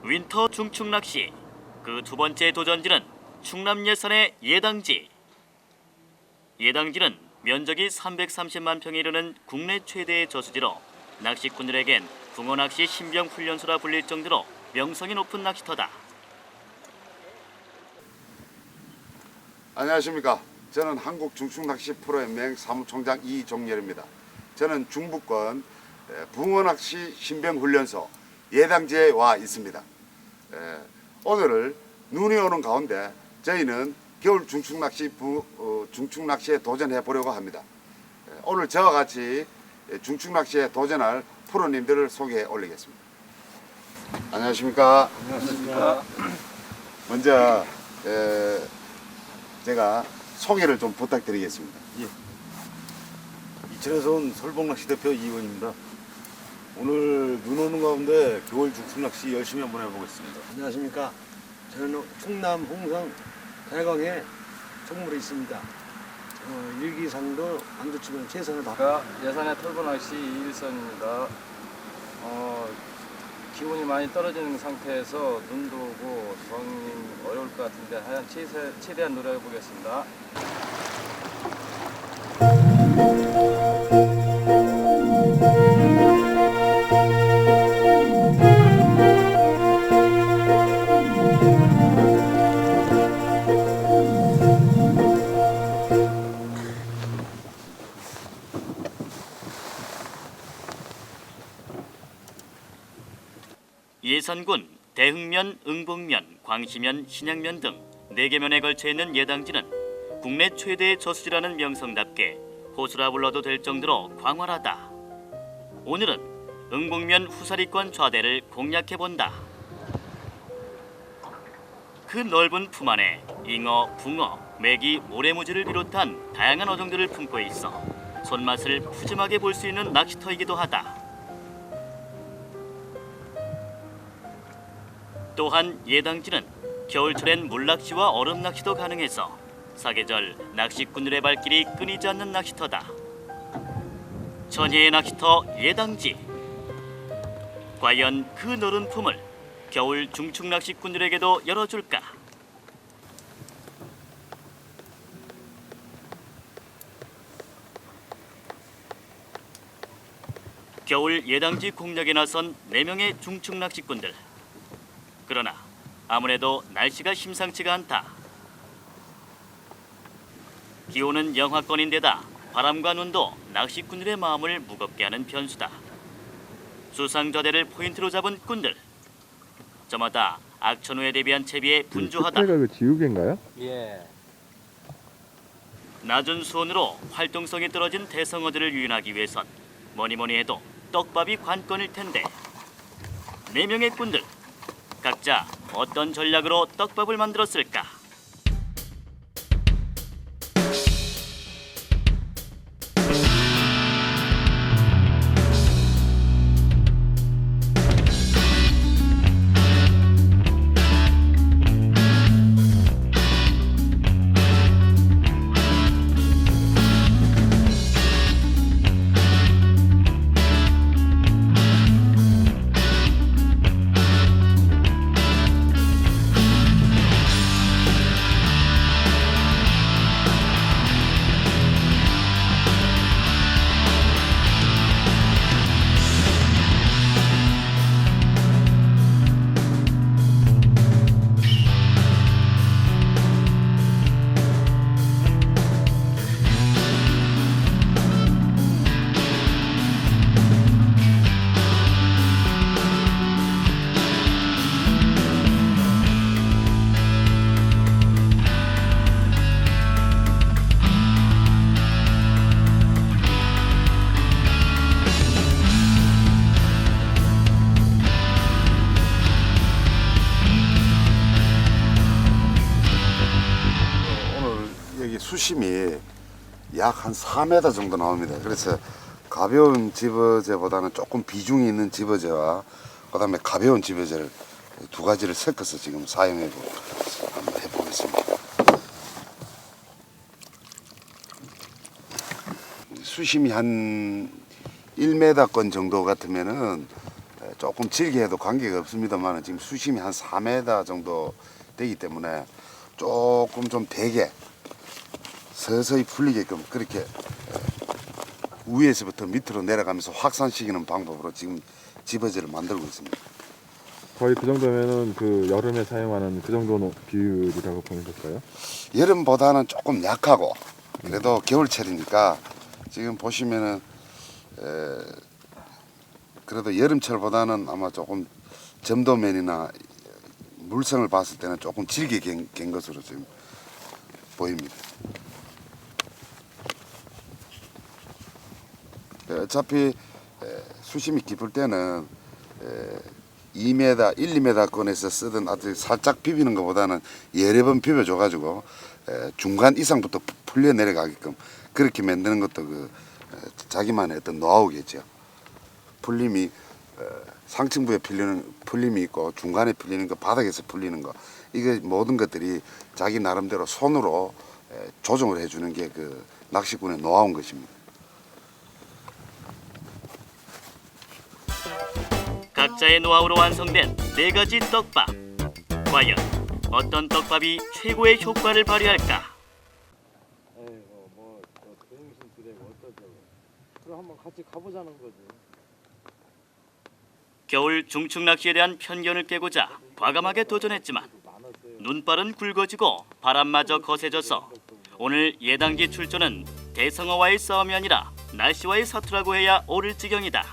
윈터 중축 낚시. 그 두 번째 도전지는 충남 예산의 예당지. 예당지는 면적이 330만 평에 이르는 국내 최대의 저수지로 낚시꾼들에겐 붕어 낚시 신병 훈련소라 불릴 정도로 명성이 높은 낚시터다. 안녕하십니까. 저는 한국 중축낚시 프로연맹 사무총장 이종렬입니다. 저는 중부권 붕어낚시 신병훈련소 예당지에 와 있습니다. 오늘을 눈이 오는 가운데 저희는 겨울 중축낚시에 도전해 보려고 합니다. 오늘 저와 같이 중축낚시에 도전할 프로님들을 소개해 올리겠습니다. 안녕하십니까. 안녕하십니까. 먼저 제가 소개를 좀 부탁드리겠습니다. 이천에서 온 설봉낚시 대표 이원입니다. 오늘 눈 오는 가운데 겨울 중축낚시 열심히 한번 해보겠습니다. 안녕하십니까. 저는 충남 홍성 대광에 총물이 있습니다. 일기상도 안도치면 최선을 다. 예산의 털보낚시 이일선입니다. 기온이 많이 떨어지는 상태에서 눈도 오고 저항이 어려울 것 같은데 하여간 최대한 노력해 보겠습니다. 예산군 대흥면, 응봉면, 광시면, 신양면 등 4개 면에 걸쳐 있는 예당지는 국내 최대의 저수지라는 명성답게 호수라 불러도 될 정도로 광활하다. 오늘은 응봉면 후사리권 좌대를 공략해본다. 그 넓은 품 안에 잉어, 붕어, 메기, 모래무지를 비롯한 다양한 어종들을 품고 있어 손맛을 푸짐하게 볼 수 있는 낚시터이기도 하다. 또한 예당지는 겨울철엔 물낚시와 얼음낚시도 가능해서 사계절 낚시꾼들의 발길이 끊이지 않는 낚시터다. 전예의 낚시터 예당지. 과연 그 노른 품을 겨울 중축 낚시꾼들에게도 열어줄까? 겨울 예당지 공략에 나선 4명의 중축 낚시꾼들. 그러나 아무래도 날씨가 심상치가 않다. 기온은 영하권인데다 바람과 눈도 낚시꾼들의 마음을 무겁게 하는 변수다. 수상저대를 포인트로 잡은 꾼들. 저마다 악천후에 대비한 채비에 분주하다. 끝에가 그 지우개인가요? 예. 낮은 수온으로 활동성이 떨어진 대성어들을 유인하기 위해선 뭐니뭐니 해도 떡밥이 관건일 텐데 4명의 꾼들. 각자 어떤 전략으로 떡밥을 만들었을까? 수심이 약 한 4m 정도 나옵니다. 그래서 가벼운 집어제보다는 조금 비중이 있는 집어제와 그다음에 가벼운 집어제를 두 가지를 섞어서 지금 사용해 한번 해보겠습니다. 수심이 한 1m권 정도 같으면은 조금 질게 해도 관계가 없습니다만 지금 수심이 한 4m 정도 되기 때문에 조금 좀 되게 서서히 풀리게끔 그렇게 위에서부터 밑으로 내려가면서 확산시키는 방법으로 지금 집어지를 만들고 있습니다. 거의 그 정도면은 그 여름에 사용하는 그 정도 비율이라고 보면 될까요? 여름보다는 조금 약하고 그래도 겨울철이니까 지금 보시면은 그래도 여름철보다는 아마 조금 점도면이나 물성을 봤을 때는 조금 질게 갠 것으로 지금 보입니다. 어차피 수심이 깊을 때는 2m, 1, 2m 권에서 쓰던 아주 살짝 비비는 것보다는 여러 번 비벼줘가지고 중간 이상부터 풀려 내려가게끔 그렇게 만드는 것도 그 자기만의 어떤 노하우겠죠. 풀림이 상층부에 풀림이 있고 중간에 풀리는 거, 바닥에서 풀리는 거, 이게 모든 것들이 자기 나름대로 손으로 조정을 해주는 게 그 낚시꾼의 노하우인 것입니다. 각자의 노하우로 완성된 4가지 떡밥. 과연 어떤 떡밥이 최고의 효과를 발휘할까? 에이고 뭐 동심 드래고 어떠죠? 그럼 한번 같이 가보자는 거지. 겨울 중축 낚시에 대한 편견을 깨고자 과감하게 도전했지만 눈발은 굵어지고 바람마저 거세져서 오늘 예당기 출조는 대성어와의 싸움이 아니라 날씨와의 사투라고 해야 옳을 지경이다.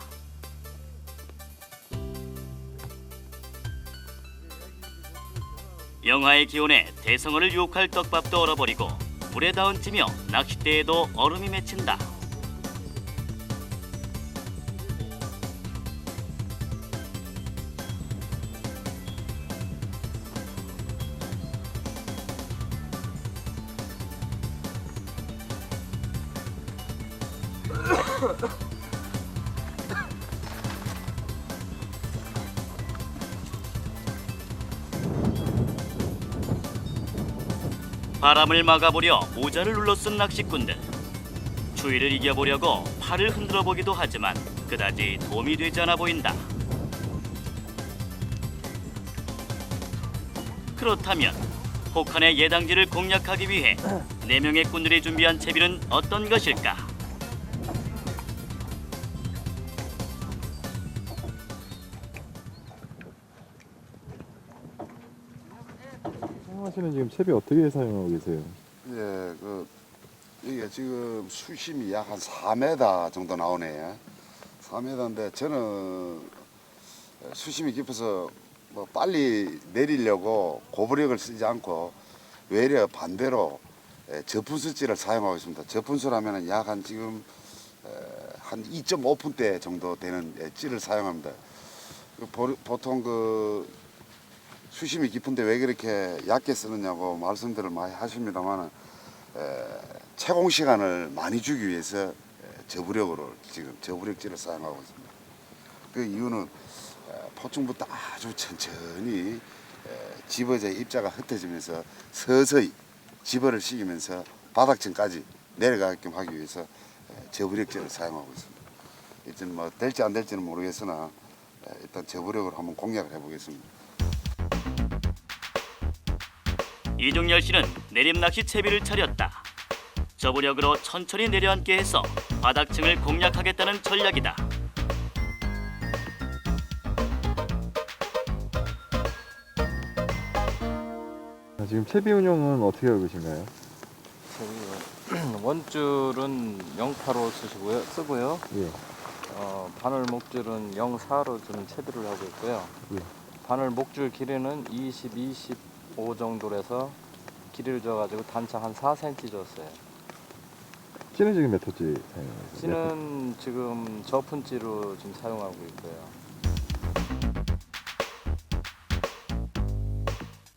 영하의 기온에 대성어를 유혹할 떡밥도 얼어버리고 물에 닿은찌며 낚싯대에도 얼음이 맺힌다. 바람을 막아보려 모자를 눌러쓴 낚시꾼들. 추위를 이겨보려고 팔을 흔들어 보기도 하지만 그다지 도움이 되지 않아 보인다. 그렇다면 혹한의 예당지를 공략하기 위해 4명의 꾼들이 준비한 채비는 어떤 것일까? 사용하시는 지금 채비 어떻게 사용하고 계세요? 이게 지금 수심이 약 한 4m 정도 나오네요. 4m인데 저는 수심이 깊어서 뭐 빨리 내리려고 고부력을 쓰지 않고 외려 반대로 저분수찌를 사용하고 있습니다. 저분수라면 약 한 지금 한 2.5푼대 정도 되는 찌를 사용합니다. 보통 그 수심이 깊은데 왜 그렇게 얕게 쓰느냐고 말씀들을 많이 하십니다만 채공 시간을 많이 주기 위해서 저부력으로 지금 저부력질을 사용하고 있습니다. 그 이유는 포충부터 아주 천천히 집어의 입자가 흩어지면서 서서히 집어를 시키면서 바닥층까지 내려가게끔 하기 위해서 저부력질을 사용하고 있습니다. 일단 뭐 될지 안 될지는 모르겠으나 일단 저부력으로 한번 공략을 해보겠습니다. 이중열 씨는 내림낚시 채비를 차렸다. 저부력으로 천천히 내려앉게 해서 바닥층을 공략하겠다는 전략이다. 지금 채비 운영은 어떻게 하고 계신가요? 원줄은 0.85 쓰고요. 예. 바늘 목줄은 0.4로 좀 채비를 하고 있고요. 예. 바늘 목줄 길이는 25 정도로 해서 길이를 줘가지고 단차 한 4cm 줬어요. 찌는 지금 몇 호지 사용하세요? 찌는 지금 저푼찌로 지금 사용하고 있고요.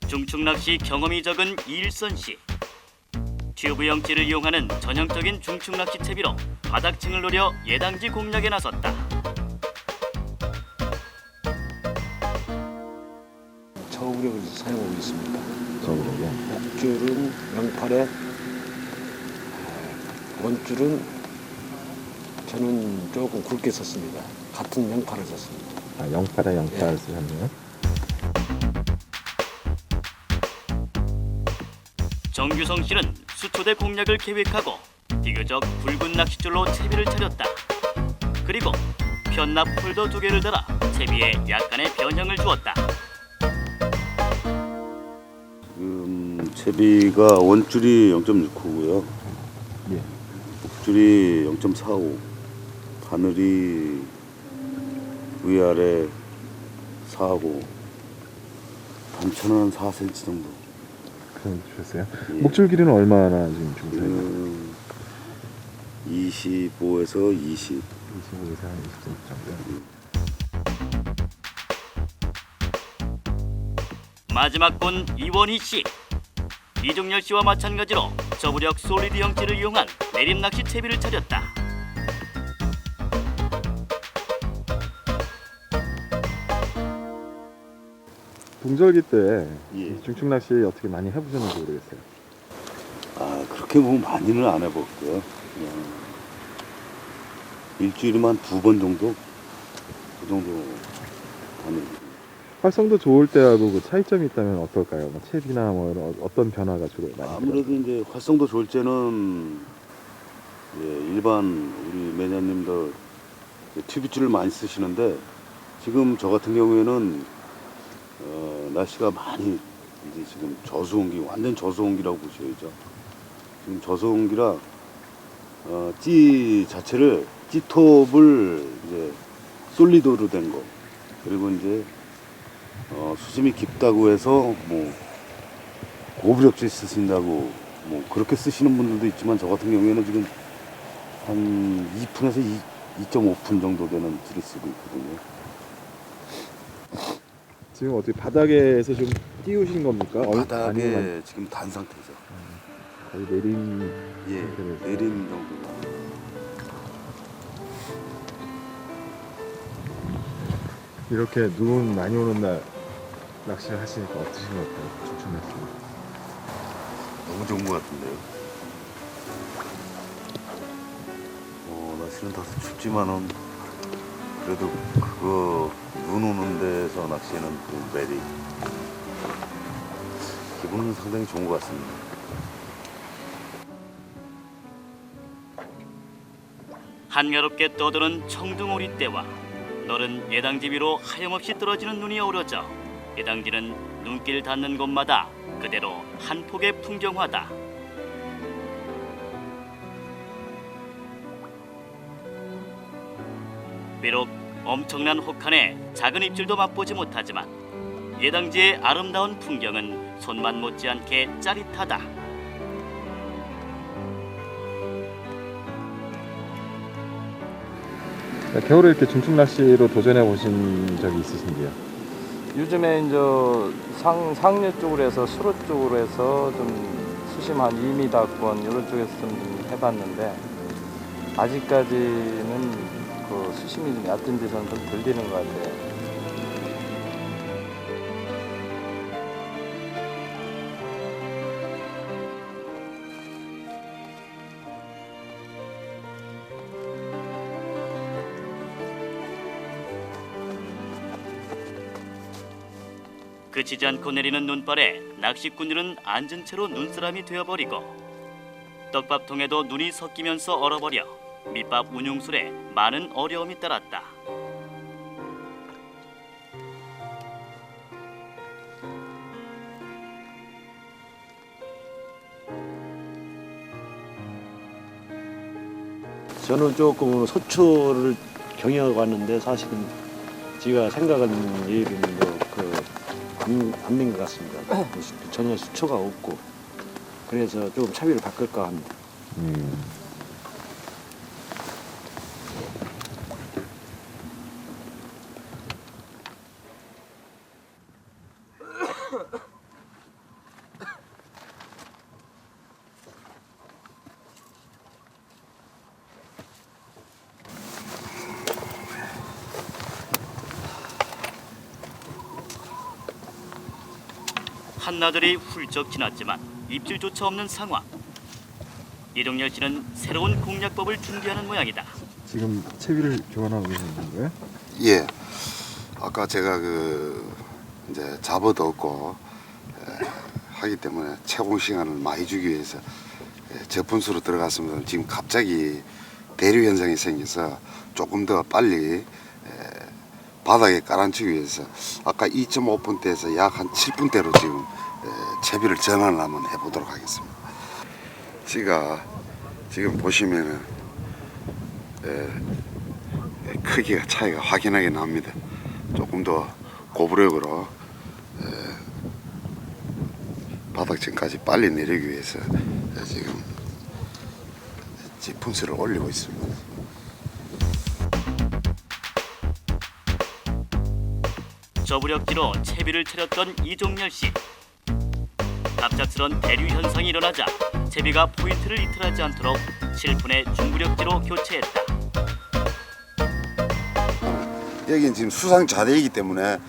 중축 낚시 경험이 적은 이일선 씨. 튜브형 찌를 이용하는 전형적인 중축 낚시 채비로 바닥층을 노려 예당지 공략에 나섰다. 저우력을 사용하고 있습니다. 저부력이요? 목줄은 0.8에 원줄은 저는 조금 굵게 썼습니다. 같은 양파를 썼습니다. 아, 영파다 영파를 쓰셨네요. 정규성 씨는 수초대 공략을 계획하고 비교적 굵은 낚싯줄로 채비를 차렸다. 그리고 편납 홀더 2개를 달아 채비에 약간의 변형을 주었다. 지금 채비가 원줄이 0.6호고요. 예. 목줄이 0.45, 바늘이 위아래 4고 단차는 4cm 정도. 그럼 주셨어요. 예. 목줄 길이는 얼마나 지금 중사예요? 25에서 20. 25에서 한 20cm 정도요. 마지막 건 이원희 씨. 이종열 씨와 마찬가지로 저부력 솔리드 형태를 이용한 내림 낚시 채비를 차렸다. 동절기 때 예. 중축 낚시 어떻게 많이 해보셨는지 모르겠어요. 아, 그렇게 뭐 많이는 안 해봤고요. 그냥 일주일에만 2번 정도? 그 정도 하는. 활성도 좋을 때하고 그 차이점이 있다면 어떨까요? 뭐 채비나 뭐 이런 어떤 변화가 주로 많이 아무래도 이제 활성도 좋을 때는 예, 일반 우리 매니아님들 튜브줄을 많이 쓰시는데 지금 저 같은 경우에는 날씨가 많이 이제 지금 저수온기, 완전 저수온기라고 보셔야죠. 지금 저수온기라 찌 자체를 찌톱을 이제 솔리드로 된 거, 그리고 이제 수심이 깊다고 해서 뭐 고부력질 쓰신다고 뭐 그렇게 쓰시는 분들도 있지만 저 같은 경우에는 지금 한 2푼에서 2.5푼 정도 되는 줄을 쓰고 있거든요. 지금 어떻게 바닥에서 좀 띄우신 겁니까? 바닥에 아니면 지금 단 상태죠. 거의 내림 예, 상태를 내린 정도가. 이렇게 눈 많이 오는 날 낚시를 하시니까 어떠신 것 같아요? 중축 낚시. 너무 좋은 것 같은데요. 날씨는 다소 춥지만은 그래도 그거 눈 오는 데서 낚시는 그 매력, 기분은 상당히 좋은 것 같습니다. 한가롭게 떠도는 청둥오리 떼와 너른 예당지 위로 하염없이 떨어지는 눈이 어우러져 예당지는 눈길 닿는 곳마다 그대로 한 폭의 풍경화다. 비록 엄청난 혹한에 작은 입질도 맛보지 못하지만 예당지의 아름다운 풍경은 손만 못지않게 짜릿하다. 겨울에 이렇게 중축 낚시로 도전해 보신 적이 있으신지요? 요즘에 이제 상류 쪽으로 해서 수로 쪽으로 해서 좀 수심 한 2m권 이런 쪽에서 좀 해봤는데 아직까지는 그 수심이 좀 얕은 데서는 좀 덜 되는 것 같아요. 그치지 않고 내리는 눈발에 낚시꾼들은 앉은 채로 눈사람이 되어버리고 떡밥통에도 눈이 섞이면서 얼어버려 밑밥 운용술에 많은 어려움이 따랐다. 저는 조금 소초를 경영하고 왔는데 사실은 제가 생각하는 일은 안민 것 같습니다. 전혀 수초가 없고 그래서 조금 차비를 바꿀까 합니다. 한나절이 훌쩍 지났지만 입질조차 없는 상황. 이종열 씨는 새로운 공략법을 준비하는 모양이다. 지금 채비를 교환하고 계시는 건가요? 예. 아까 제가 이제 잡어도 없고 하기 때문에 채공 시간을 많이 주기 위해서 저분수로 들어갔습니다. 지금 갑자기 대류 현상이 생겨서 조금 더 빨리 바닥에 깔아앉히기 위해서 아까 2.5분대에서 약 한 7분대로 지금 채비를 전환을 한번 해보도록 하겠습니다. 지가 지금 보시면은 크기가 차이가 확연하게 납니다. 조금 더 고부력으로 바닥층까지 빨리 내리기 위해서 지금 지분수를 올리고 있습니다. 저부력지로 채비를 차렸던 이종렬 씨. 갑작스런 대류 현상이 일어나자 채비가 포인트를 이탈하지 않도록 7분의 중부력지로 교체했다. 여긴 지금 수상 자대이기 때문에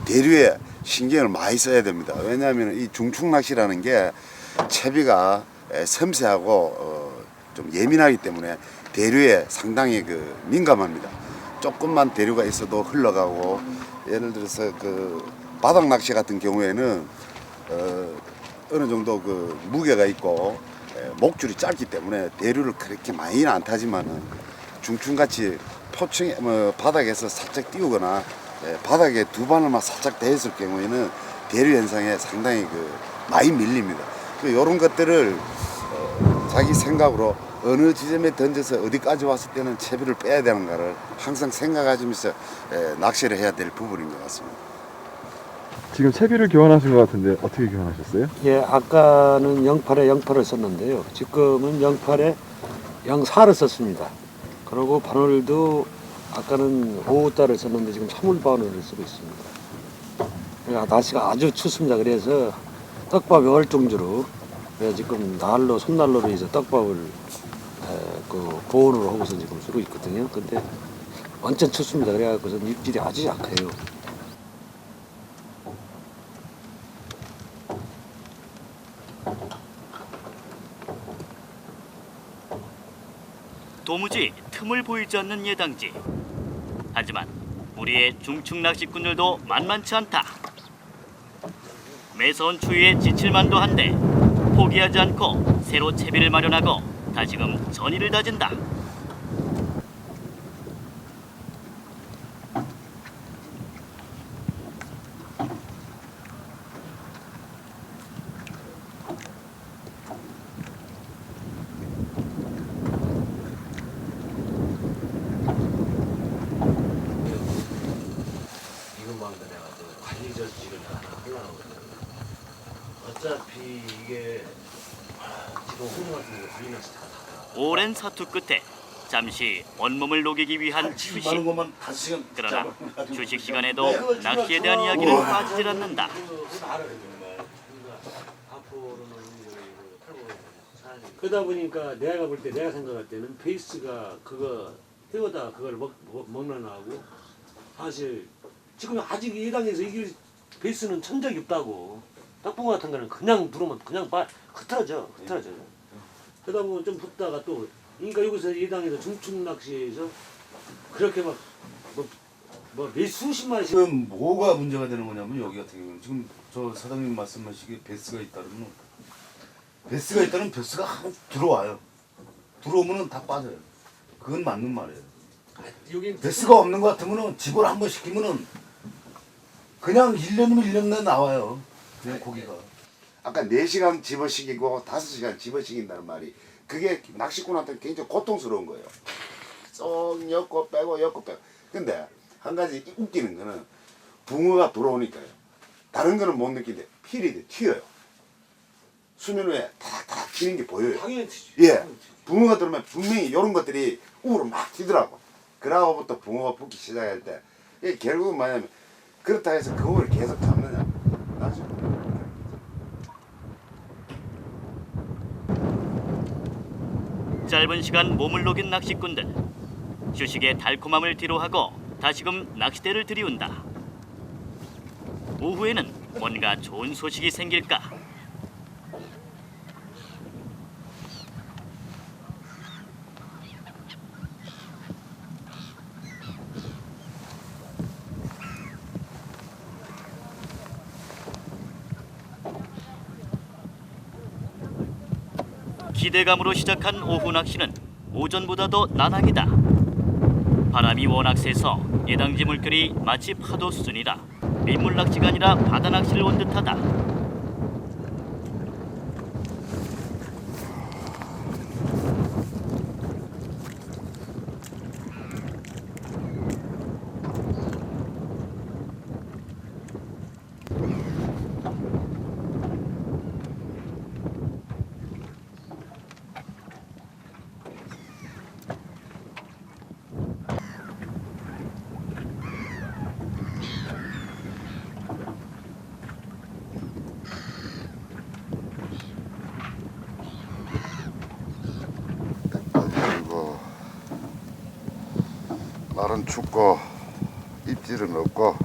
대류에 신경을 많이 써야 됩니다. 왜냐하면 이 중축 낚시라는 게 채비가 섬세하고 좀 예민하기 때문에 대류에 상당히 민감합니다. 조금만 대류가 있어도 흘러가고, 예를 들어서 바닥 낚시 같은 경우에는 어느 정도 무게가 있고 목줄이 짧기 때문에 대류를 그렇게 많이는 안 타지만은 중충같이 포층에 바닥에서 살짝 띄우거나 바닥에 두 바늘만 살짝 대있을 경우에는 대류 현상에 상당히 많이 밀립니다. 이런 것들을 자기 생각으로 어느 지점에 던져서 어디까지 왔을 때는 채비를 빼야 되는가를 항상 생각하면서 낚시를 해야 될 부분인 것 같습니다. 지금 채비를 교환하신 것 같은데 어떻게 교환하셨어요? 예, 아까는 08에 08을 썼는데요. 지금은 08에 04를 썼습니다. 그리고 바늘도 아까는 5달을 썼는데 지금 3월 바늘을 쓰고 있습니다. 날씨가 아주 춥습니다. 그래서 떡밥이 얼 정도로 지금 손난로로 해서 떡밥을 보온으로 하고서 지금 쓰고 있거든요. 근데 완전 춥습니다. 그래갖고 입질이 아주 약해요. 도무지 틈을 보이지 않는 예당지. 하지만 우리의 중축 낚시꾼들도 만만치 않다. 매서운 추위에 지칠만도 한데 포기하지 않고 새로 채비를 마련하고 다시금 전의를 다진다. 이것만도 내가 관리 저지를 하나 하려고 어차피 이게 지금 홍 같은 거 불리면서 다 오랜 사투 끝에 잠시 온몸을 녹이기 위한 휴식. 것만 5시간 그러나 휴식 시간에도 낚시에 대한 이야기는 빠지질 않는다. 그러다 보니까 내가 볼 때 내가 생각할 때는 베이스가 그거 태워다 그걸 먹는 하고 사실 지금 아직 이 당에서 이길 베이스는 천 적이 없다고. 떡붕어 같은 거는 그냥 들어오면 그냥 흐트러져. 그러다 보면 좀 붙다가 또 그러니까 여기서 이 당에서 중축 낚시에서 그렇게 몇 수십 마리씩 지금 뭐가 문제가 되는 거냐면 여기 같은 경우는 지금 저 사장님 말씀하시기에 베스가 있다면 베스가 한 들어와요. 들어오면은 다 빠져요. 그건 맞는 말이에요. 여긴 베스가 없는 것 같으면은 집을 한번 시키면은 그냥 1년이면 1년 내에 나와요. 그냥 고기가. 아까 4시간 집어시키고 5시간 집어시킨다는 말이 그게 낚시꾼한테 굉장히 고통스러운 거예요. 쏙 엮고 빼고. 근데 한 가지 웃기는 거는 붕어가 들어오니까요. 다른 거는 못 느끼는데 필이 튀어요. 수면 위에 타닥타닥 튀는 게 보여요. 당연히 튀지. 예. 붕어가 들어오면 분명히 이런 것들이 우로 막 튀더라고. 그러고부터 붕어가 붙기 시작할 때 이게 결국은 뭐냐면 그렇다 해서 그걸 계속 잡느냐. 낚시. 짧은 시간 몸을 녹인 낚시꾼들. 휴식의 달콤함을 뒤로하고 다시금 낚시대를 들이운다. 오후에는 뭔가 좋은 소식이 생길까? 기대감으로 시작한 오후 낚시는 오전보다 더 난항이다. 바람이 워낙 세서 예당지 물결이 마치 파도 수준이라 민물 낚시가 아니라 바다 낚시를 온 듯하다. 그리고 날은 춥고 입질은 없고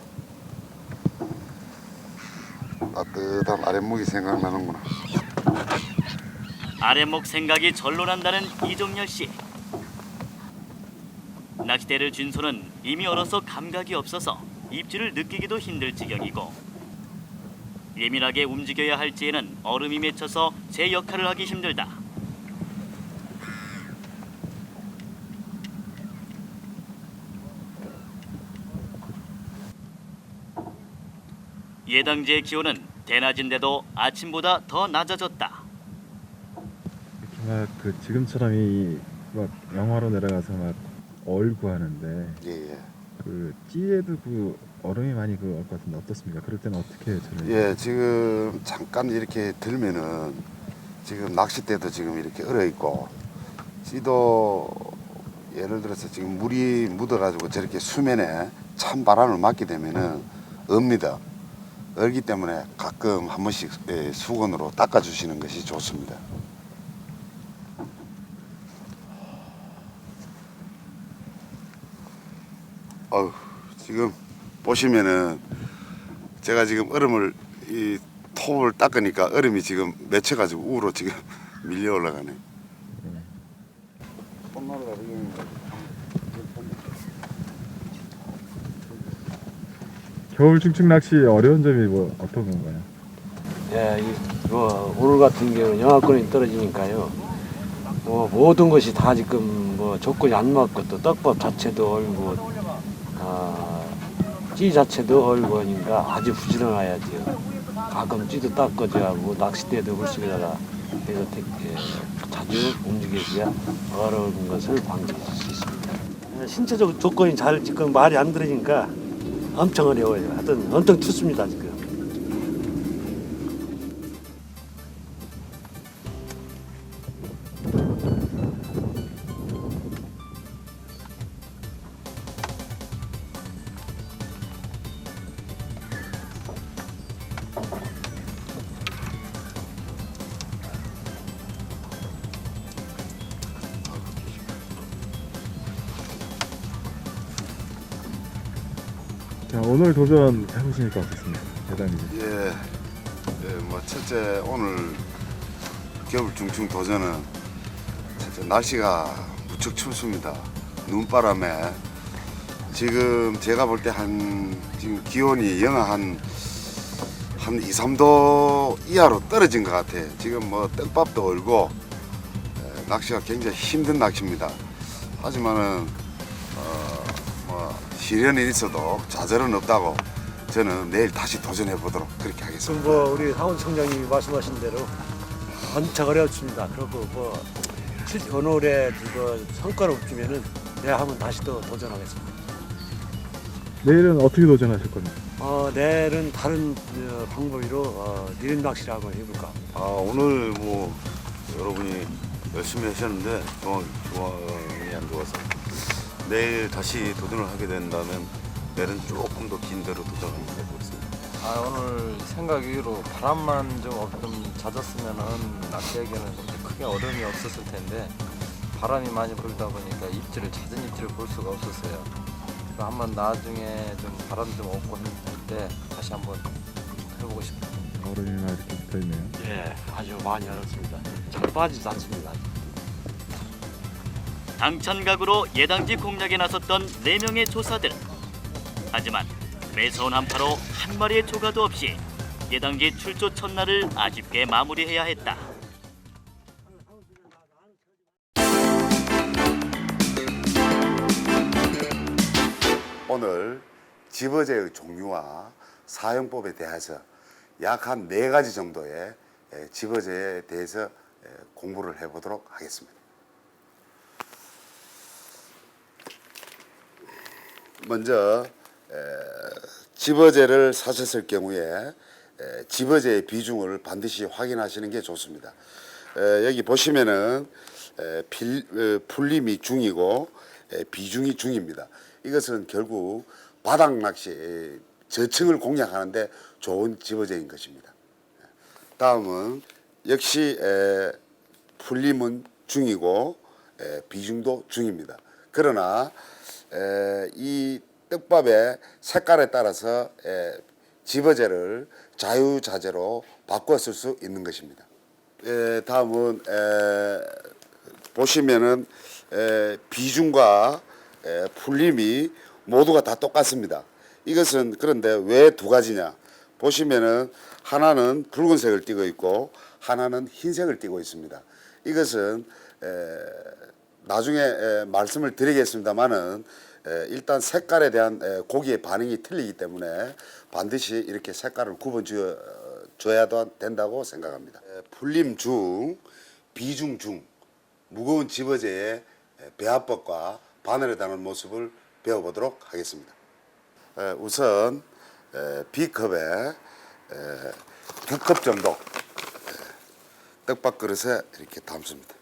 따뜻한 아랫목이 생각나는구나. 아랫목 생각이 절로 난다는 이종열 씨. 낚싯대를 쥔 손은 이미 얼어서 감각이 없어서 입질을 느끼기도 힘들 지경이고 예민하게 움직여야 할지에는 얼음이 맺혀서 제 역할을 하기 힘들다. 예당지의 기온은 대낮인데도 아침보다 더 낮아졌다. 막 그 지금처럼 이 막 영하로 내려가서 막 얼고 하는데 예. 그 찌에도 그 얼음이 많이 그 올 것 같은데 어떻습니까? 그럴 때는 어떻게 처리해요? 예, 지금 잠깐 이렇게 들면은 지금 낚싯대도 지금 이렇게 얼어 있고 찌도 예를 들어서 지금 물이 묻어가지고 저렇게 수면에 찬 바람을 맞게 되면은 없니다. 얼기 때문에 가끔 한 번씩 수건으로 닦아주시는 것이 좋습니다. 지금 보시면은 제가 지금 얼음을 이 톱을 닦으니까 얼음이 지금 맺혀가지고 우로 지금 밀려 올라가네. 겨울 중증 낚시 어려운 점이 뭐 어떤 건가요? 예, 오늘 같은 경우는 영하권이 떨어지니까요. 모든 것이 다 지금 조건이 안 맞고 또 떡밥 자체도 얼고 찌 자체도 얼고 하니까 아주 부지런해야지요. 가끔 찌도 닦아줘야 하고 낚싯대도 물속에다가 해서 자주 움직여줘야 어려운 것을 방지할 수 있습니다. 신체적 조건이 잘 지금 말이 안 들으니까 엄청 어려워요. 하여튼 엄청 춥습니다 지금. 자, 오늘 도전 해보시니까 어떻습니까? 대단이죠. 뭐 첫째 오늘 겨울 중충 도전은 첫째 날씨가 무척 춥습니다. 눈바람에 지금 제가 볼 때 지금 기온이 영하 한 2, 3도 이하로 떨어진 것 같아. 지금 뭐 떡밥도 얼고 낚시가 굉장히 힘든 낚시입니다. 하지만은 시련이 있어도 좌절은 없다고 저는 내일 다시 도전해 보도록 그렇게 하겠습니다. 우리 하원 청장님이 말씀하신 대로 엄청 어렵습니다. 그리고 오늘의 성과를 없으면은 내가 한번 다시 또 도전하겠습니다. 내일은 어떻게 도전하실 겁니까? 내일은 다른 방법으로 니린 낚시를 한번 해볼까. 오늘 뭐 여러분이 열심히 하셨는데 조항이 안 좋아서 내일 다시 도전을 하게 된다면 내일은 조금 더 긴 대로 도전을 해보겠습니다. 오늘 생각으로 바람만 좀 잦았으면은 낚시에게는 크게 어려움이 없었을 텐데 바람이 많이 불다 보니까 잦은 입질을 볼 수가 없었어요. 그래서 한번 나중에 좀 바람 좀 없고 할 때 다시 한번 해보고 싶어요. 얼음이 막 이렇게 붙어있네요. 예, 아주 많이 어렵습니다. 잘 빠지지 않습니다. 당찬각으로 예당지 공략에 나섰던 4명의 조사들. 하지만 매서운 한파로 한 마리의 조가도 없이 예당지 출조 첫날을 아쉽게 마무리해야 했다. 오늘 집어제의 종류와 사용법에 대해서 약 한 4가지 정도의 집어제에 대해서 공부를 해보도록 하겠습니다. 먼저 집어제를 사셨을 경우에 집어제의 비중을 반드시 확인하시는 게 좋습니다. 여기 보시면은 풀림이 중이고 비중이 중입니다. 이것은 결국 바닥 낚시 저층을 공략하는데 좋은 집어제인 것입니다. 다음은 역시 풀림은 중이고 비중도 중입니다. 그러나 이 떡밥의 색깔에 따라서 집어제를 자유자재로 바꿔 쓸 수 있는 것입니다. 다음은 보시면은 비중과 풀림이 모두가 다 똑같습니다. 이것은 그런데 왜 2가지냐? 보시면은 하나는 붉은색을 띠고 있고 하나는 흰색을 띠고 있습니다. 이것은 나중에 말씀을 드리겠습니다만은 일단 색깔에 대한 고기의 반응이 틀리기 때문에 반드시 이렇게 색깔을 구분 줘야 된다고 생각합니다. 풀림 중, 비중 중 무거운 집어제의 배합법과 바늘에 다는 모습을 배워보도록 하겠습니다. 우선 B컵에 2컵 정도 떡밥 그릇에 이렇게 담습니다.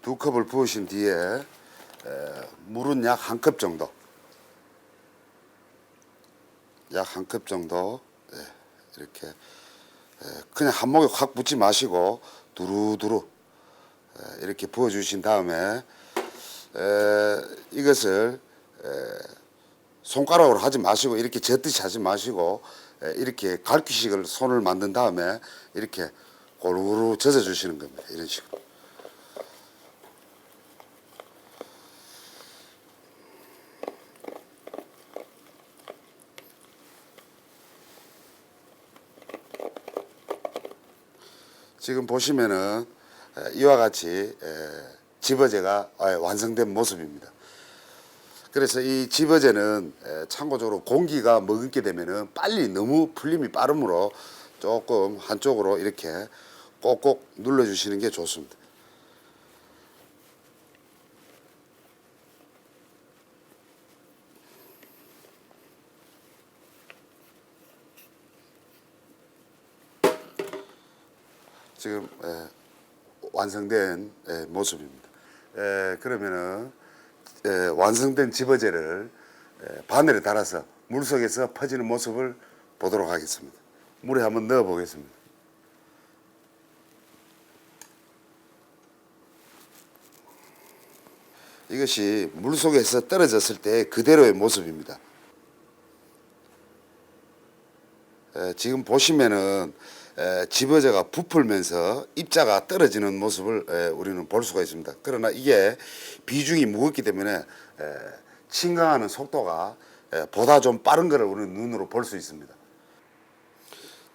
두 컵을 부으신 뒤에 물은 약 1컵 정도, 약 1컵 정도 이렇게 그냥 한목에 확 붓지 마시고 두루두루 이렇게 부어주신 다음에 이것을 손가락으로 하지 마시고 이렇게 젓듯이 하지 마시고 이렇게 갈퀴식을 손을 만든 다음에 이렇게 고루고루 젖어주시는 겁니다. 이런 식으로. 지금 보시면은 이와 같이 집어제가 완성된 모습입니다. 그래서 이 집어제는 참고적으로 공기가 머금게 되면은 빨리 너무 풀림이 빠르므로 조금 한쪽으로 이렇게 꼭꼭 눌러주시는 게 좋습니다. 지금 완성된 모습입니다. 그러면은 완성된 집어제를 바늘에 달아서 물속에서 퍼지는 모습을 보도록 하겠습니다. 물에 한번 넣어 보겠습니다. 이것이 물속에서 떨어졌을 때 그대로의 모습입니다. 지금 보시면은 집어제가 부풀면서 입자가 떨어지는 모습을 우리는 볼 수가 있습니다. 그러나 이게 비중이 무겁기 때문에 침강하는 속도가 보다 좀 빠른 것을 우리는 눈으로 볼 수 있습니다.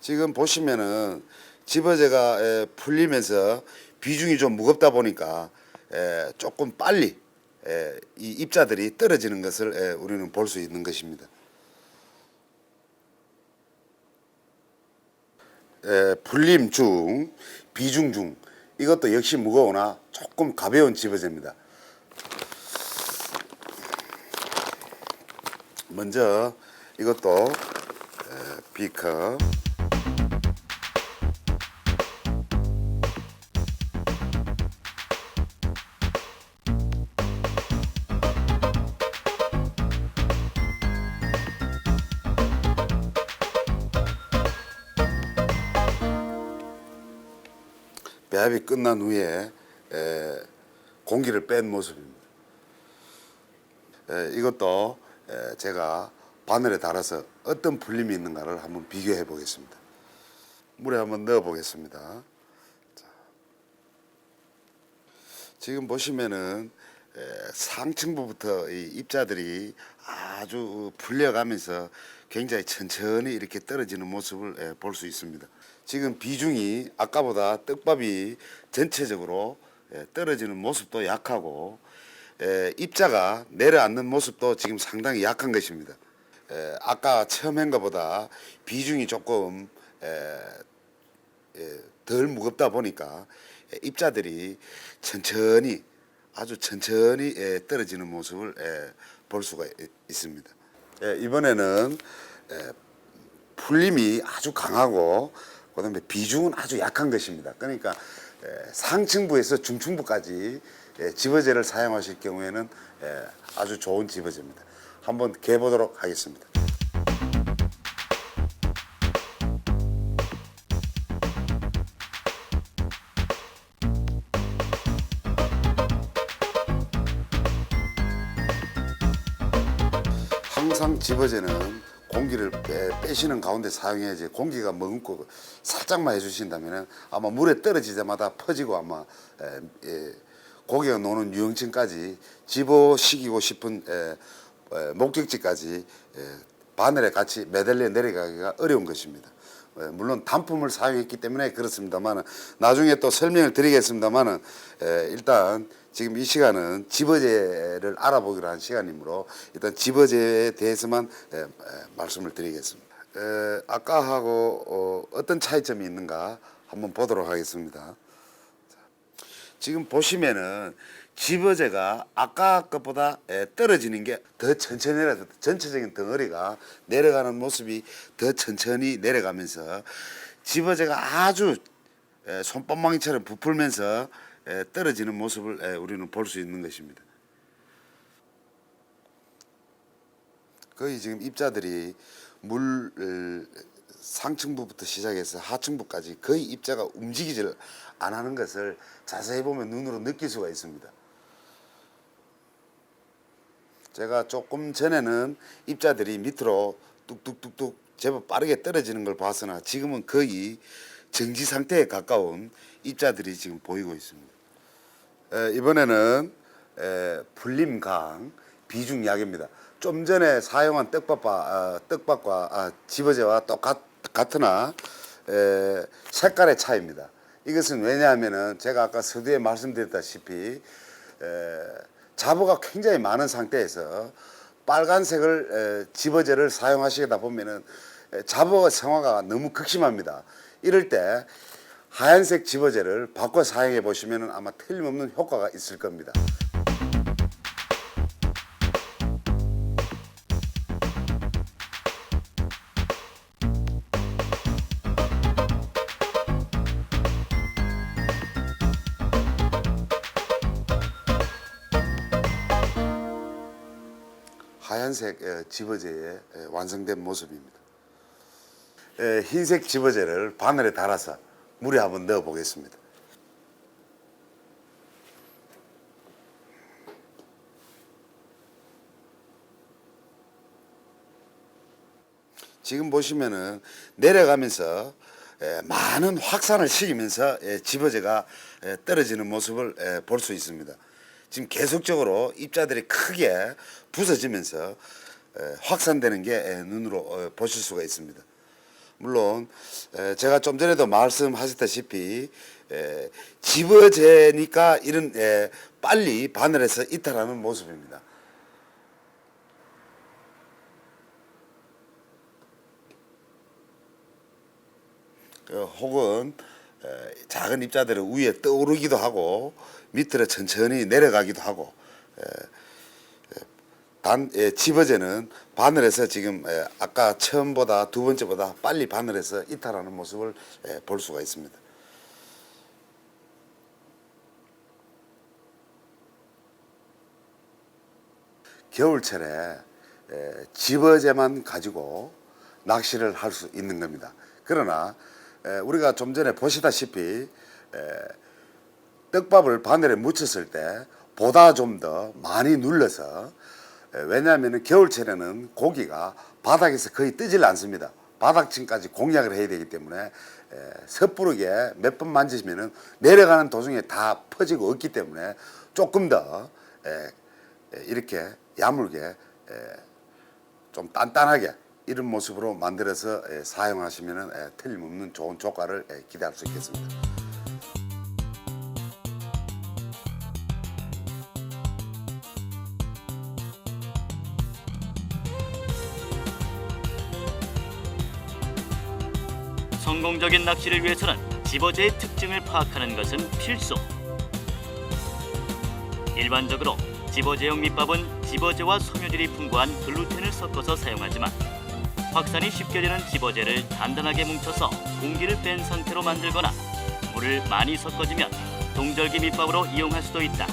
지금 보시면은 집어제가 풀리면서 비중이 좀 무겁다 보니까 조금 빨리 이 입자들이 떨어지는 것을 우리는 볼 수 있는 것입니다. 풀림 중, 비중 중 이것도 역시 무거우나 조금 가벼운 집어제입니다. 먼저 이것도 B컵 배합이 끝난 후에 공기를 뺀 모습입니다. 이것도 제가 바늘에 달아서 어떤 풀림이 있는가를 한번 비교해 보겠습니다. 물에 한번 넣어 보겠습니다. 지금 보시면은 상층부부터 이 입자들이 아주 풀려가면서 굉장히 천천히 이렇게 떨어지는 모습을 볼 수 있습니다. 지금 비중이 아까보다 떡밥이 전체적으로 떨어지는 모습도 약하고 입자가 내려앉는 모습도 지금 상당히 약한 것입니다. 아까 처음 한 것보다 비중이 조금 덜 무겁다 보니까 입자들이 천천히 아주 천천히 떨어지는 모습을 볼 수가 있습니다. 이번에는 풀림이 아주 강하고 그다음에 비중은 아주 약한 것입니다. 그러니까 상층부에서 중층부까지 집어제를 사용하실 경우에는 아주 좋은 집어제입니다. 한번 개보도록 하겠습니다. 항상 집어제는 공기를 빼시는 가운데 사용해야지 공기가 머금고 살짝만 해주신다면 아마 물에 떨어지자마자 퍼지고 아마 고기가 노는 유형층까지 집어시키고 싶은 목적지까지 바늘에 같이 매달려 내려가기가 어려운 것입니다. 물론 단품을 사용했기 때문에 그렇습니다만 나중에 또 설명을 드리겠습니다만 일단 지금 이 시간은 집어제를 알아보기로 한 시간이므로 일단 집어제에 대해서만 말씀을 드리겠습니다. 아까하고 어떤 차이점이 있는가 한번 보도록 하겠습니다. 지금 보시면은 집어제가 아까 것보다 떨어지는 게 더 천천히 내려서 전체적인 덩어리가 내려가는 모습이 더 천천히 내려가면서 집어제가 아주 손방망이처럼 부풀면서 떨어지는 모습을 우리는 볼 수 있는 것입니다. 거의 지금 입자들이 물 상층부부터 시작해서 하층부까지 거의 입자가 움직이질 안 하는 것을 자세히 보면 눈으로 느낄 수가 있습니다. 제가 조금 전에는 입자들이 밑으로 뚝뚝뚝뚝 제법 빠르게 떨어지는 걸 봤으나 지금은 거의 정지 상태에 가까운 입자들이 지금 보이고 있습니다. 이번에는 풀림강 비중약입니다. 좀 전에 사용한 떡밥과 집어제와 똑같으나 색깔의 차이입니다. 이것은 왜냐하면은 제가 아까 서두에 말씀드렸다시피 잡어가 굉장히 많은 상태에서 빨간색을 집어제를 사용하시다 보면은 잡어 성화가 너무 극심합니다. 이럴 때 하얀색 집어제를 바꿔 사용해 보시면은 아마 틀림없는 효과가 있을 겁니다. 하얀색 집어제의 완성된 모습입니다. 흰색 집어제를 바늘에 달아서 물에 한번 넣어 보겠습니다. 지금 보시면은 내려가면서 많은 확산을 시키면서 집어제가 떨어지는 모습을 볼 수 있습니다. 지금 계속적으로 입자들이 크게 부서지면서 확산되는 게 눈으로 보실 수가 있습니다. 물론 제가 좀 전에도 말씀하셨다시피 집어제니까 이런 빨리 바늘에서 이탈하는 모습입니다. 혹은 작은 입자들은 위에 떠오르기도 하고 밑으로 천천히 내려가기도 하고 집어제는 바늘에서 지금 아까 처음보다 두 번째보다 빨리 바늘에서 이탈하는 모습을 볼 수가 있습니다. 겨울철에 집어제만 가지고 낚시를 할 수 있는 겁니다. 그러나 우리가 좀 전에 보시다시피 떡밥을 바늘에 묻혔을 때 보다 좀 더 많이 눌러서 왜냐하면 겨울철에는 고기가 바닥에서 거의 뜨질 않습니다. 바닥층까지 공략을 해야 되기 때문에 섣부르게 몇 번 만지시면 내려가는 도중에 다 퍼지고 없기 때문에 조금 더 이렇게 야물게 좀 단단하게 이런 모습으로 만들어서 사용하시면 틀림없는 좋은 효과를 기대할 수 있겠습니다. 성공적인 낚시를 위해서는 집어제의 특징을 파악하는 것은 필수. 일반적으로 집어제용 밑밥은 집어제와 섬유질이 풍부한 글루텐을 섞어서 사용하지만 확산이 쉽게 되는 집어제를 단단하게 뭉쳐서 공기를 뺀 상태로 만들거나 물을 많이 섞어주면 동절기 밑밥으로 이용할 수도 있다.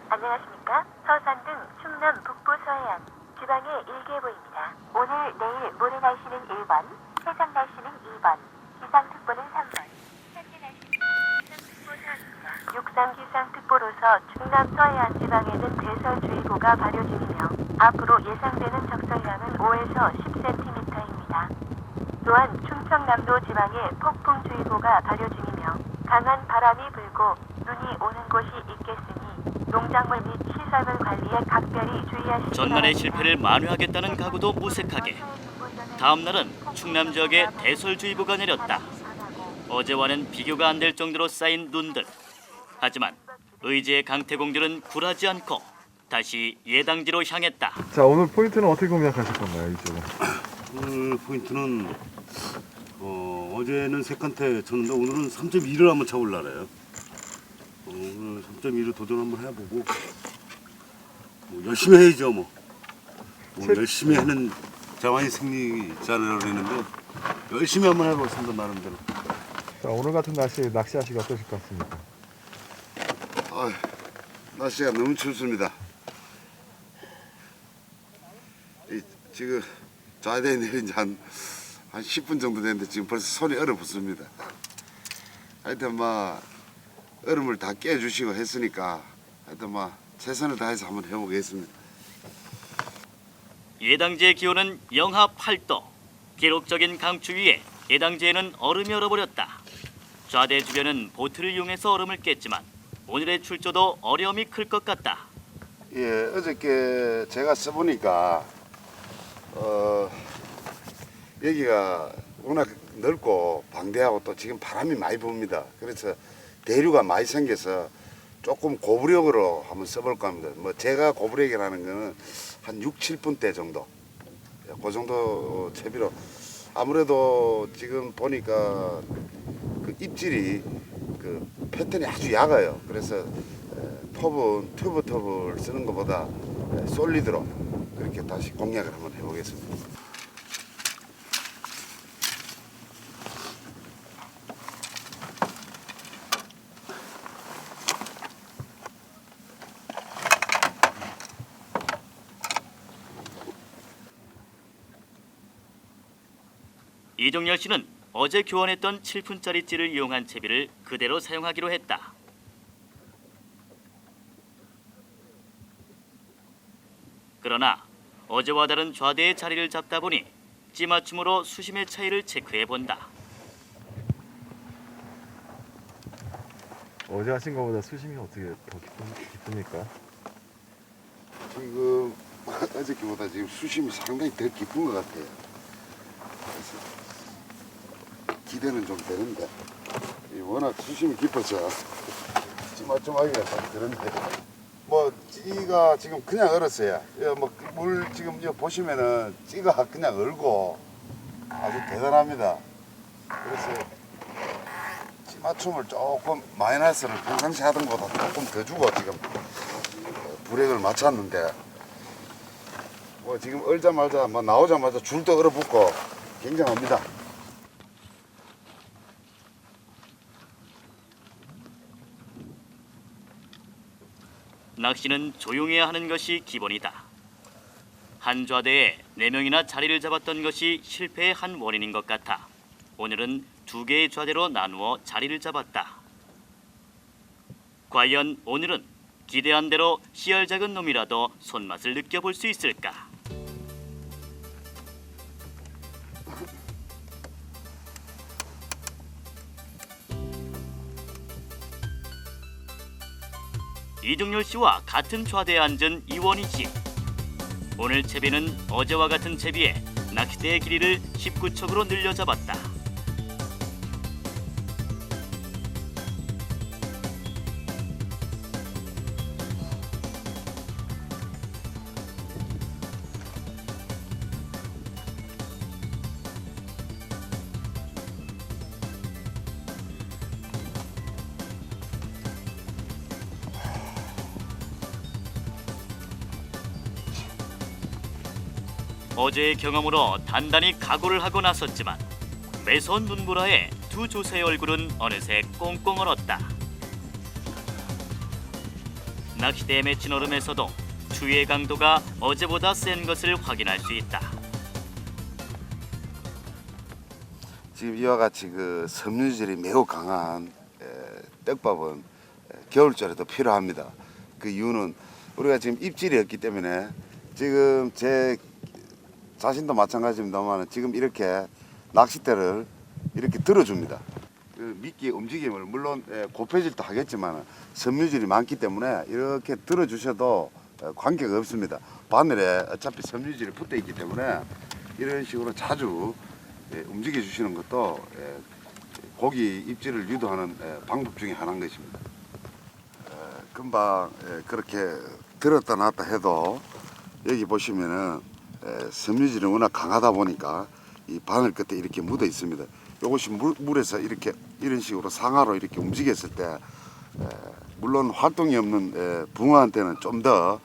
안녕하십니까. 서산 등 충남 북부 서해안 지방의 일기예보입니다. 오늘 내일 모레 날씨는 1번, 해상 날씨는 2번, 기상특보는 3번. 현재 날씨는 기상특보 사항입니다. 육상기상특보로서 충남 서해안 지방에는 대설주의보가 발효 중이며 앞으로 예상되는 적설량은 5에서 10cm입니다. 또한 충청남도 지방에 폭풍주의보가 발효 중이며 강한 바람이 불고 눈이 오는 곳이 있겠으니 농작물 및 시설물 관리에 각별히 주의하시기 전날의 바랍니다. 실패를 만회하겠다는 각오도 무색하게. 다음 날은 충남 지역에 대설주의보가 내렸다. 어제와는 비교가 안 될 정도로 쌓인 눈들. 하지만 의지의 강태공들은 굴하지 않고 다시 예당지로 향했다. 자, 오늘 포인트는 어떻게 공략하실 건가요, 이쪽은? 오늘 포인트는 어제는 3칸대 쳤는데 오늘은 3.2를 한번 쳐볼 날이에요. 오늘 3.2를 도전 한번 해보고 뭐 열심히 해야죠 뭐. 열심히 하는 자만이 승리자를 그러는데 열심히 한번 해보겠습니다 나름대로. 자, 오늘 같은 날씨에 낚시하시기 어떠실 것 같습니까? 날씨가 너무 춥습니다. 지금 좌대에 내린 지 한 10분 정도 됐는데 지금 벌써 손이 얼어붙습니다. 하여튼 얼음을 다 깨주시고 했으니까 하여튼 최선을 다해서 한번 해보겠습니다. 예당지의 기온은 영하 8도. 기록적인 강추위에 예당지에는 얼음이 얼어버렸다. 좌대 주변은 보트를 이용해서 얼음을 깼지만 오늘의 출조도 어려움이 클 것 같다. 예, 어저께 제가 써보니까 여기가 워낙 넓고 방대하고 또 지금 바람이 많이 붑니다. 그래서 대류가 많이 생겨서 조금 고부력으로 한번 써볼까 합니다. 제가 고부력이라는 거는 한 6, 7분대 정도. 그 정도 채비로. 아무래도 지금 보니까 그 입질이 그 패턴이 아주 약아요. 그래서 튜브 쓰는 것보다 솔리드로 그렇게 다시 공략을 한번 해보겠습니다. 이종열 씨는 어제 교환했던 7푼짜리 찌를 이용한 채비를 그대로 사용하기로 했다. 그러나 어제와 다른 좌대의 자리를 잡다 보니 찌맞춤으로 수심의 차이를 체크해 본다. 어제 하신 것보다 수심이 어떻게 더 깊습니까? 지금 어저께보다 지금 수심이 상당히 더 깊은 것 같아요. 그래서 기대는 좀 되는데 워낙 수심이 깊어서 찌맞춤하기가 좀 그런데 찌가 지금 그냥 얼었어요. 물 지금 보시면은 찌가 그냥 얼고 아주 대단합니다. 그래서 찌맞춤을 조금 마이너스를 평상시 하던 것보다 조금 더 주고 지금 브레이크를 맞췄는데 지금 얼자마자 나오자마자 줄도 얼어붙고 굉장합니다. 낚시는 조용해야 하는 것이 기본이다. 한 좌대에 4명이나 자리를 잡았던 것이 실패의 한 원인인 것 같아 오늘은 2개의 좌대로 나누어 자리를 잡았다. 과연 오늘은 기대한 대로 씨알 작은 놈이라도 손맛을 느껴볼 수 있을까? 이중렬 씨와 같은 좌대에 앉은 이원희 씨. 오늘 채비는 어제와 같은 채비에 낚싯대의 길이를 19척으로 늘려잡았다. 어제의 경험으로 단단히 각오를 하고 나섰지만 매서운 눈보라에 두 조사의 얼굴은 어느새 꽁꽁 얼었다. 낚시대에 맺힌 얼음에서도 추위의 강도가 어제보다 센 것을 확인할 수 있다. 지금 이와 같이 그 섬유질이 매우 강한 떡밥은 겨울철에도 필요합니다. 그 이유는 우리가 지금 입질이 없기 때문에 지금 제 자신도 마찬가지입니다만 지금 이렇게 낚싯대를 이렇게 들어줍니다. 그 미끼의 움직임을 물론 고폐질도 하겠지만 섬유질이 많기 때문에 이렇게 들어주셔도 관계가 없습니다. 바늘에 어차피 섬유질이 붙어 있기 때문에 이런 식으로 자주 움직여 주시는 것도 고기 입질을 유도하는 방법 중에 하나인 것입니다. 금방 그렇게 들었다 놨다 해도 여기 보시면은 섬유질이 워낙 강하다 보니까 이 바늘 끝에 이렇게 묻어 있습니다. 이것이 물에서 이렇게 이런 식으로 상하로 이렇게 움직였을 때 물론 활동이 없는 붕어한테는 좀 더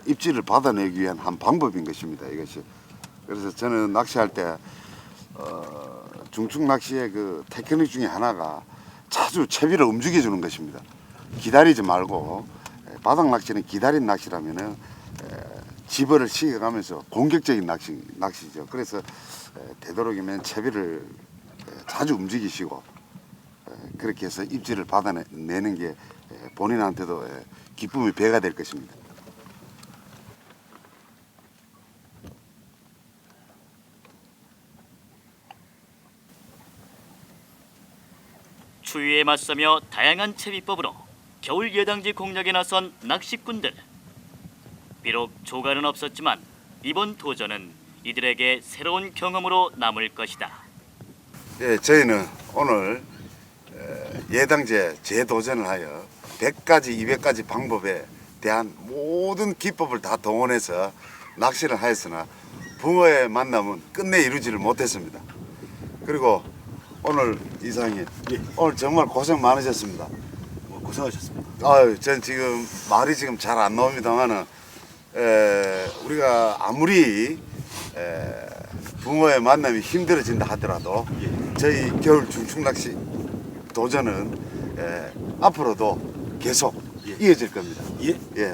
입질을 받아내기 위한 한 방법인 것입니다. 이것이 그래서 저는 낚시할 때 중축 낚시의 그 테크닉 중에 하나가 자주 채비를 움직여 주는 것입니다. 기다리지 말고 바닥 낚시는 기다린 낚시라면은 집어를 시켜가면서 공격적인 낚시죠. 그래서 되도록이면 채비를 자주 움직이시고 그렇게 해서 입질을 받아내는 게 본인한테도 기쁨의 배가 될 것입니다. 추위에 맞서며 다양한 채비법으로 겨울 예당지 공략에 나선 낚시꾼들. 비록 조가는 없었지만 이번 도전은 이들에게 새로운 경험으로 남을 것이다. 예, 저희는 오늘 예당제 재도전을 하여 100가지, 200가지 방법에 대한 모든 기법을 다 동원해서 낚시를 하였으나 붕어의 만남은 끝내 이루지를 못했습니다. 그리고 오늘 이상님, 오늘 정말 고생 많으셨습니다. 고생하셨습니다. 아유, 전 지금 말이 지금 잘 안 나옵니다만은 우리가 아무리 붕어의 만남이 힘들어진다 하더라도 저희 겨울 중축 낚시 도전은 앞으로도 계속 이어질 겁니다. 예. 예.